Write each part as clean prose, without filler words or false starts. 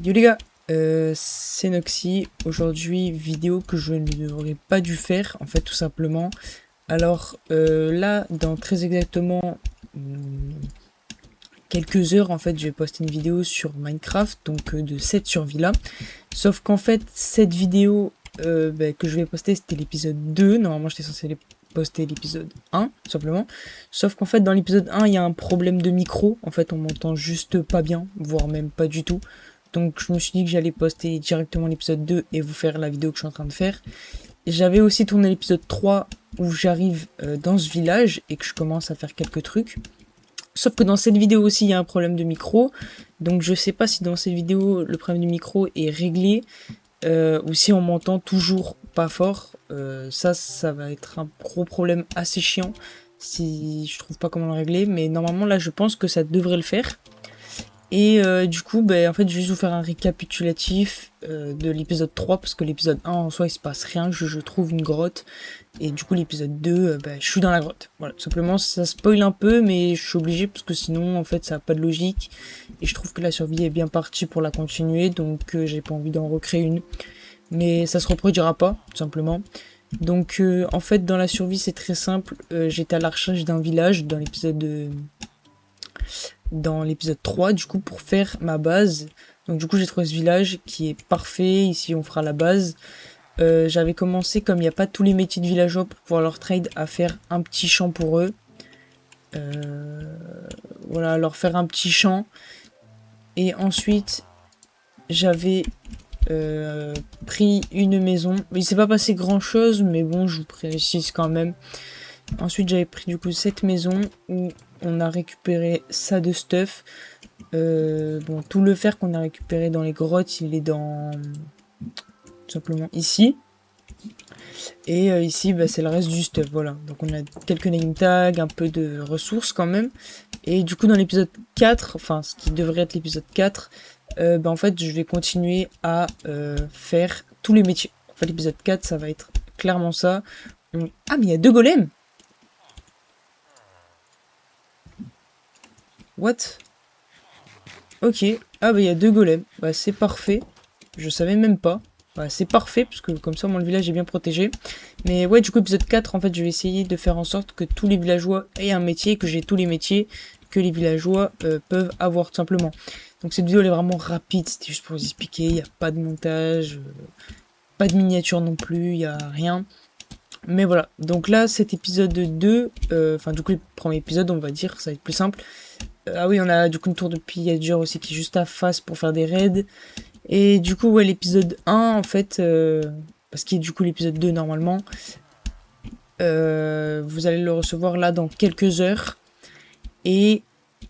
Yo les gars, c'est Noxy. Aujourd'hui, vidéo que je n'aurais pas dû faire, en fait, tout simplement. Alors là, dans très exactement quelques heures, en fait, je vais poster une vidéo sur Minecraft, donc de cette survie-là. Sauf qu'en fait, cette vidéo que je vais poster, c'était l'épisode 2. Normalement, j'étais censé poster l'épisode 1, tout simplement. Sauf qu'en fait, dans l'épisode 1, il y a un problème de micro. En fait, on m'entend juste pas bien, voire même pas du tout. Donc je me suis dit que j'allais poster directement l'épisode 2 et vous faire la vidéo que je suis en train de faire. J'avais aussi tourné l'épisode 3 où j'arrive dans ce village et que je commence à faire quelques trucs. Sauf que dans cette vidéo aussi, il y a un problème de micro. Donc je sais pas si dans cette vidéo, le problème du micro est réglé ou si on m'entend toujours pas fort. Ça va être un gros problème assez chiant si je trouve pas comment le régler. Mais normalement, là, je pense que ça devrait le faire. Et du coup, en fait, je vais juste vous faire un récapitulatif de l'épisode 3, parce que l'épisode 1, en soi, il se passe rien, je trouve une grotte, et du coup, l'épisode 2, je suis dans la grotte. Voilà, tout simplement, ça spoil un peu, mais je suis obligé, parce que sinon, en fait, ça n'a pas de logique, et je trouve que la survie est bien partie pour la continuer, donc j'ai pas envie d'en recréer une. Mais ça se reproduira pas, tout simplement. Donc, en fait, dans la survie, c'est très simple, j'étais à la recherche d'un village dans l'épisode 3 du coup pour faire ma base. Donc du coup j'ai trouvé ce village qui est parfait. Ici on fera la base. J'avais commencé, comme il n'y a pas tous les métiers de villageois pour pouvoir leur trade, à faire un petit champ pour eux. Voilà, leur faire un petit champ. Et ensuite j'avais pris une maison. Il s'est pas passé grand chose, mais bon, je vous précise quand même. Ensuite j'avais pris du coup cette maison où on a récupéré ça de stuff. Bon, tout le fer qu'on a récupéré dans les grottes, il est dans tout simplement ici. Et ici, c'est le reste du stuff, voilà. Donc on a quelques name tags, un peu de ressources quand même. Et du coup, dans l'épisode 4, enfin, ce qui devrait être l'épisode 4, en fait, je vais continuer à faire tous les métiers. En fait, l'épisode 4, ça va être clairement ça. Ah, mais il y a 2 golems! What? Ok. Ah, il y a 2 golems. C'est parfait. Je savais même pas. C'est parfait, parce que comme ça, le village est bien protégé. Mais ouais, du coup, épisode 4, en fait, je vais essayer de faire en sorte que tous les villageois aient un métier, que j'ai tous les métiers que les villageois peuvent avoir, tout simplement. Donc cette vidéo, elle est vraiment rapide, c'était juste pour vous expliquer, il n'y a pas de montage, pas de miniature non plus, il n'y a rien. Mais voilà, donc là, cet épisode 2, enfin du coup, le premier épisode, on va dire, ça va être plus simple. Ah oui, on a du coup une tour de pillager aussi qui est juste à face pour faire des raids. Et du coup, ouais, l'épisode 1, en fait, parce qu'il y a du coup l'épisode 2 normalement, vous allez le recevoir là dans quelques heures. Et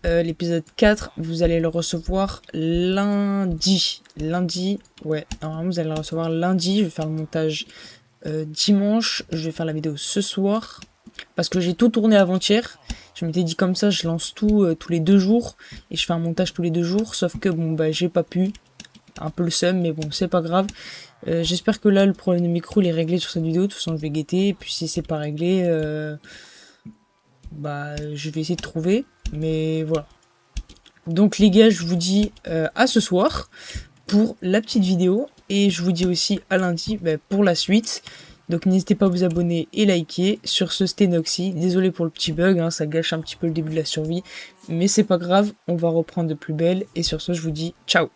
l'épisode 4, vous allez le recevoir lundi. Lundi, ouais, normalement vous allez le recevoir lundi. Je vais faire le montage dimanche. Je vais faire la vidéo ce soir. Parce que j'ai tout tourné avant-hier. Je m'étais dit comme ça, je lance tout tous les 2 jours. Et je fais un montage tous les 2 jours. Sauf que bon, j'ai pas pu. Un peu le seum, mais bon, c'est pas grave. J'espère que là, le problème de micro, il est réglé sur cette vidéo. De toute façon, je vais guetter. Et puis si c'est pas réglé, je vais essayer de trouver. Mais voilà. Donc les gars, je vous dis à ce soir pour la petite vidéo. Et je vous dis aussi à lundi pour la suite. Donc n'hésitez pas à vous abonner et liker. Sur ce, c'était Noxy. Désolé pour le petit bug, hein, ça gâche un petit peu le début de la survie. Mais c'est pas grave, on va reprendre de plus belle. Et sur ce, je vous dis ciao.